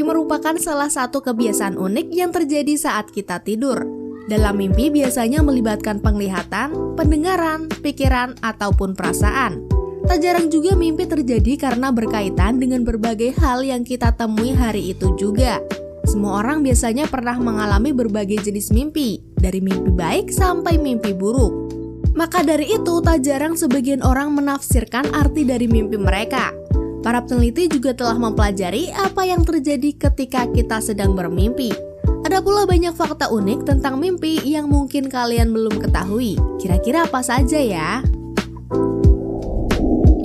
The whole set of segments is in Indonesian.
merupakan salah satu kebiasaan unik yang terjadi saat kita tidur. Dalam mimpi biasanya melibatkan penglihatan, pendengaran, pikiran, ataupun perasaan. Tak jarang juga mimpi terjadi karena berkaitan dengan berbagai hal yang kita temui hari itu juga. Semua orang biasanya pernah mengalami berbagai jenis mimpi, dari mimpi baik sampai mimpi buruk. Maka dari itu, tak jarang sebagian orang menafsirkan arti dari mimpi mereka. Para peneliti juga telah mempelajari apa yang terjadi ketika kita sedang bermimpi. Ada pula banyak fakta unik tentang mimpi yang mungkin kalian belum ketahui. Kira-kira apa saja ya?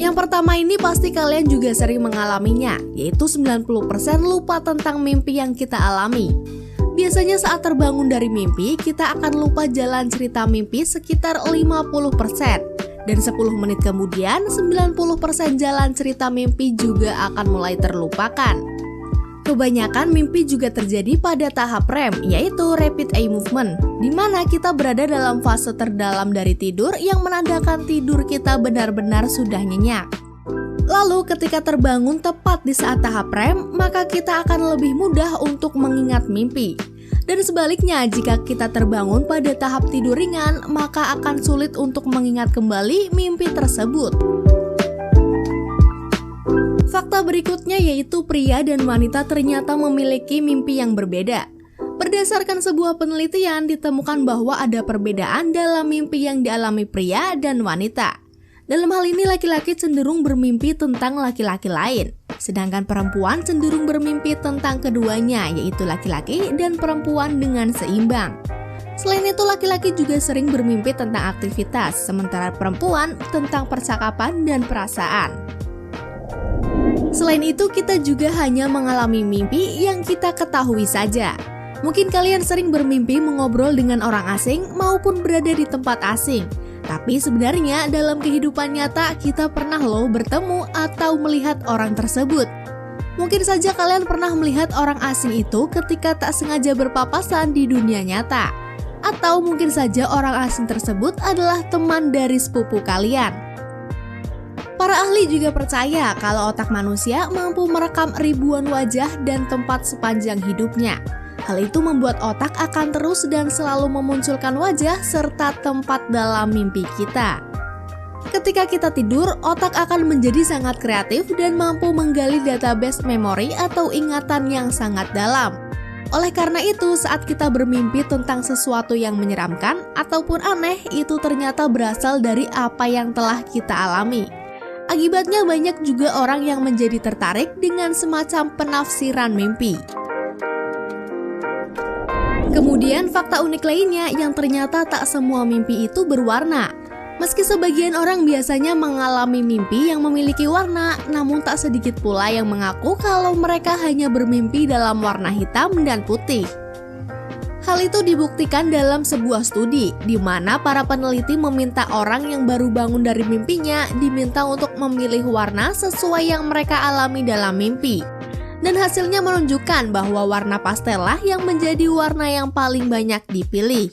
Yang pertama ini pasti kalian juga sering mengalaminya, yaitu 90% lupa tentang mimpi yang kita alami. Biasanya saat terbangun dari mimpi, kita akan lupa jalan cerita mimpi sekitar 50%. Dan 10 menit kemudian, 90% jalan cerita mimpi juga akan mulai terlupakan. Kebanyakan mimpi juga terjadi pada tahap REM, yaitu Rapid Eye Movement, di mana kita berada dalam fase terdalam dari tidur yang menandakan tidur kita benar-benar sudah nyenyak. Lalu ketika terbangun tepat di saat tahap REM, maka kita akan lebih mudah untuk mengingat mimpi. Dan sebaliknya, jika kita terbangun pada tahap tidur ringan, maka akan sulit untuk mengingat kembali mimpi tersebut. Fakta berikutnya yaitu pria dan wanita ternyata memiliki mimpi yang berbeda. Berdasarkan sebuah penelitian, ditemukan bahwa ada perbedaan dalam mimpi yang dialami pria dan wanita. Dalam hal ini, laki-laki cenderung bermimpi tentang laki-laki lain, sedangkan perempuan cenderung bermimpi tentang keduanya, yaitu laki-laki dan perempuan dengan seimbang. Selain itu, laki-laki juga sering bermimpi tentang aktivitas, sementara perempuan tentang percakapan dan perasaan. Selain itu, kita juga hanya mengalami mimpi yang kita ketahui saja. Mungkin kalian sering bermimpi mengobrol dengan orang asing maupun berada di tempat asing. Tapi sebenarnya dalam kehidupan nyata kita pernah loh bertemu atau melihat orang tersebut. Mungkin saja kalian pernah melihat orang asing itu ketika tak sengaja berpapasan di dunia nyata. Atau mungkin saja orang asing tersebut adalah teman dari sepupu kalian. Para ahli juga percaya kalau otak manusia mampu merekam ribuan wajah dan tempat sepanjang hidupnya. Hal itu membuat otak akan terus dan selalu memunculkan wajah serta tempat dalam mimpi kita. Ketika kita tidur, otak akan menjadi sangat kreatif dan mampu menggali database memori atau ingatan yang sangat dalam. Oleh karena itu, saat kita bermimpi tentang sesuatu yang menyeramkan ataupun aneh, itu ternyata berasal dari apa yang telah kita alami. Akibatnya banyak juga orang yang menjadi tertarik dengan semacam penafsiran mimpi. Kemudian fakta unik lainnya yang ternyata tak semua mimpi itu berwarna. Meski sebagian orang biasanya mengalami mimpi yang memiliki warna, namun tak sedikit pula yang mengaku kalau mereka hanya bermimpi dalam warna hitam dan putih. Hal itu dibuktikan dalam sebuah studi, di mana para peneliti meminta orang yang baru bangun dari mimpinya diminta untuk memilih warna sesuai yang mereka alami dalam mimpi. Dan hasilnya menunjukkan bahwa warna pastel lah yang menjadi warna yang paling banyak dipilih.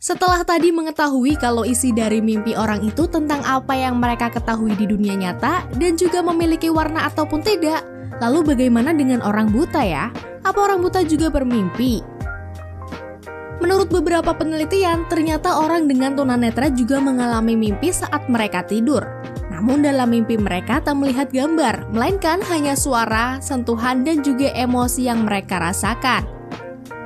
Setelah tadi mengetahui kalau isi dari mimpi orang itu tentang apa yang mereka ketahui di dunia nyata dan juga memiliki warna ataupun tidak, lalu bagaimana dengan orang buta ya? Apa orang buta juga bermimpi? Menurut beberapa penelitian, ternyata orang dengan tunanetra juga mengalami mimpi saat mereka tidur. Namun dalam mimpi mereka tak melihat gambar, melainkan hanya suara, sentuhan, dan juga emosi yang mereka rasakan.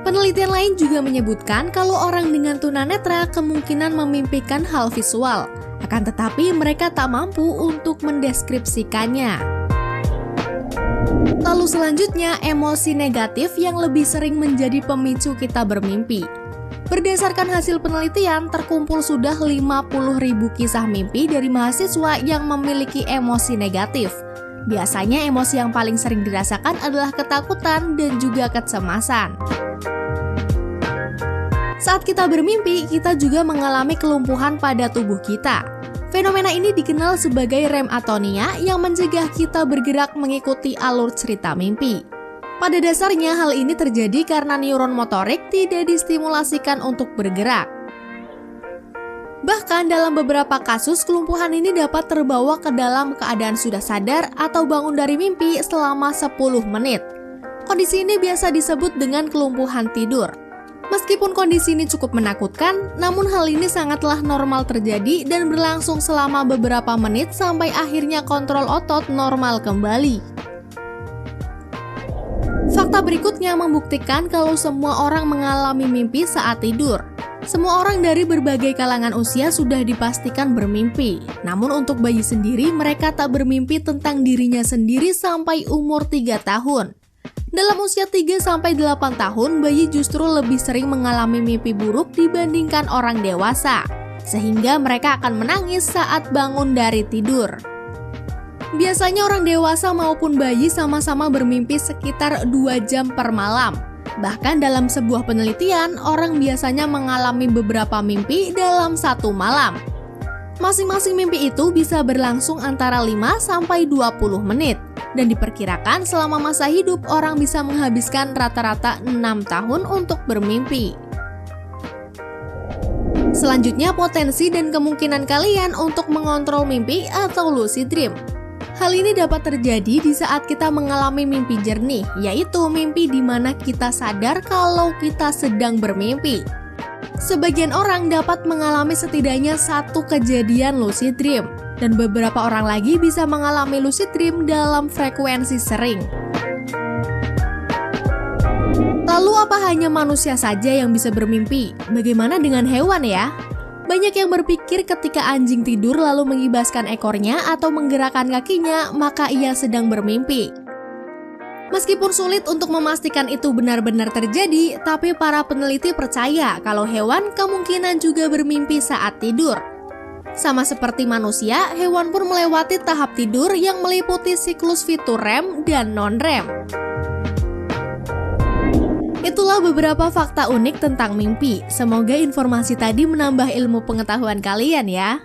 Penelitian lain juga menyebutkan kalau orang dengan tunanetra kemungkinan memimpikan hal visual, akan tetapi mereka tak mampu untuk mendeskripsikannya. Lalu selanjutnya, emosi negatif yang lebih sering menjadi pemicu kita bermimpi. Berdasarkan hasil penelitian, terkumpul sudah 50.000 kisah mimpi dari mahasiswa yang memiliki emosi negatif. Biasanya emosi yang paling sering dirasakan adalah ketakutan dan juga kecemasan. Saat kita bermimpi, kita juga mengalami kelumpuhan pada tubuh kita. Fenomena ini dikenal sebagai REM atonia yang mencegah kita bergerak mengikuti alur cerita mimpi. Pada dasarnya hal ini terjadi karena neuron motorik tidak distimulasikan untuk bergerak. Bahkan dalam beberapa kasus, kelumpuhan ini dapat terbawa ke dalam keadaan sudah sadar atau bangun dari mimpi selama 10 menit. Kondisi ini biasa disebut dengan kelumpuhan tidur. Meskipun kondisi ini cukup menakutkan, namun hal ini sangatlah normal terjadi dan berlangsung selama beberapa menit sampai akhirnya kontrol otot normal kembali. Fakta berikutnya membuktikan kalau semua orang mengalami mimpi saat tidur. Semua orang dari berbagai kalangan usia sudah dipastikan bermimpi. Namun untuk bayi sendiri, mereka tak bermimpi tentang dirinya sendiri sampai umur 3 tahun. Dalam usia 3-8 tahun, bayi justru lebih sering mengalami mimpi buruk dibandingkan orang dewasa, sehingga mereka akan menangis saat bangun dari tidur. Biasanya orang dewasa maupun bayi sama-sama bermimpi sekitar 2 jam per malam. Bahkan dalam sebuah penelitian, orang biasanya mengalami beberapa mimpi dalam 1 malam. Masing-masing mimpi itu bisa berlangsung antara 5-20 menit. Dan diperkirakan selama masa hidup orang bisa menghabiskan rata-rata 6 tahun untuk bermimpi. Selanjutnya, potensi dan kemungkinan kalian untuk mengontrol mimpi atau lucid dream. Hal ini dapat terjadi di saat kita mengalami mimpi jernih, yaitu mimpi di mana kita sadar kalau kita sedang bermimpi. Sebagian orang dapat mengalami setidaknya 1 kejadian lucid dream. Dan beberapa orang lagi bisa mengalami lucid dream dalam frekuensi sering. Lalu apa hanya manusia saja yang bisa bermimpi? Bagaimana dengan hewan ya? Banyak yang berpikir ketika anjing tidur lalu mengibaskan ekornya atau menggerakkan kakinya, maka ia sedang bermimpi. Meskipun sulit untuk memastikan itu benar-benar terjadi, tapi para peneliti percaya kalau hewan kemungkinan juga bermimpi saat tidur. Sama seperti manusia, hewan pun melewati tahap tidur yang meliputi siklus fitur REM dan non-REM. Itulah beberapa fakta unik tentang mimpi. Semoga informasi tadi menambah ilmu pengetahuan kalian ya.